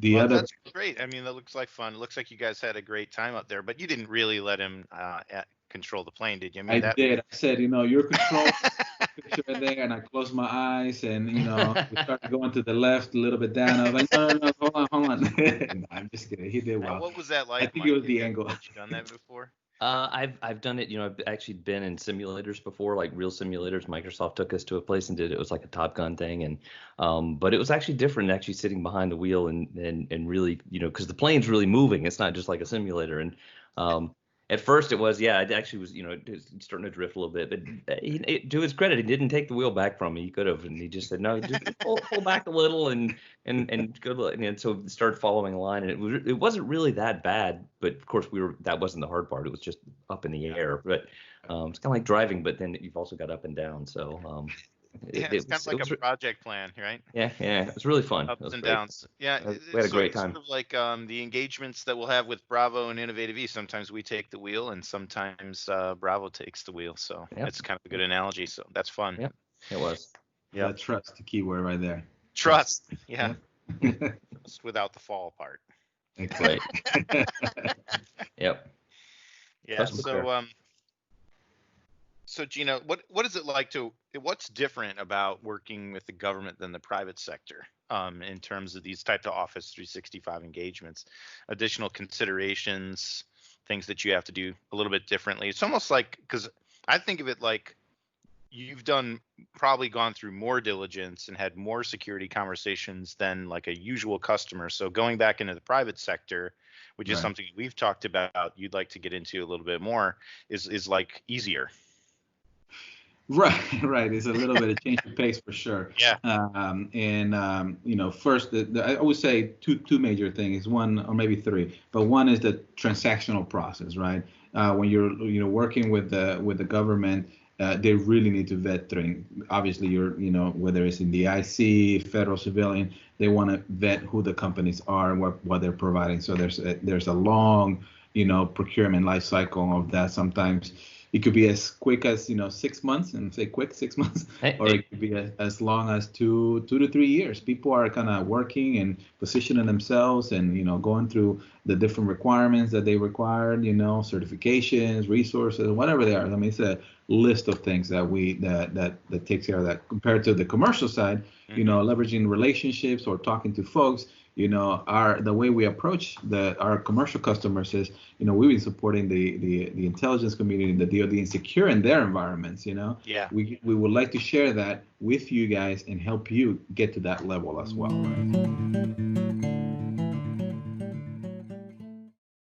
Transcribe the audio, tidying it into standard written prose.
The Well, other that's great. I mean, that looks like fun. It looks like you guys had a great time up there, but you didn't really let him control the plane, did you? I mean, I that. did. I said, you're controlling the picture right there, and I closed my eyes, and we started going to the left, a little bit down. I was like, no, hold on. No, I'm just kidding. He did well. What was that I like, think it Mike? was the angle. Had you done that before? I've done it. I've actually been in simulators before, like real simulators. Microsoft took us to a place and did it. It was like a Top Gun thing, and but it was actually different, actually sitting behind the wheel and really, because the plane's really moving. It's not just like a simulator. And at first it was, yeah, it actually was, it was starting to drift a little bit. But to his credit, he didn't take the wheel back from me. He could have, and he just said, no, just pull back a little and good luck. And so started following a line, and it wasn't really that bad. But of course, that wasn't the hard part. It was just up in the air. But it's kind of like driving, but then you've also got up and down. So it's kind of like a project plan, right? Yeah, it was really fun. Ups and downs. Yeah, we had a great time. Sort of like the engagements that we'll have with Bravo and Innovative E. Sometimes we take the wheel, and sometimes Bravo takes the wheel. So it's kind of a good analogy. So that's fun. Yeah, it was. Yeah, trust, the key word right there. Trust. Yeah. Trust without the fall part. Exactly. Yep. Yeah. So Gino, what is it like what's different about working with the government than the private sector in terms of these types of Office 365 engagements, additional considerations, things that you have to do a little bit differently? It's almost like, because I think of it like you've probably gone through more diligence and had more security conversations than like a usual customer. So going back into the private sector, which is something we've talked about, you'd like to get into a little bit more, is like easier. Right. It's a little bit of change of pace for sure. Yeah. First, I would say two major things, one or maybe three, but one is the transactional process, right? When you're working with the government, they really need to vet things. Obviously, whether it's in the IC, federal, civilian, they want to vet who the companies are and what they're providing. So there's a long, procurement life cycle of that. Sometimes it could be as quick as 6 months, and say quick 6 months, or it could be as long as 2 to 3 years. People are kind of working and positioning themselves, and going through the different requirements that they required, certifications, resources, whatever they are. I mean, it's a list of things that takes care of that. Compared to the commercial side, leveraging relationships or talking to folks. The way we approach our commercial customers is, we've been supporting the intelligence community and the DoD and securing their environments. Yeah. We would like to share that with you guys and help you get to that level as well. Right?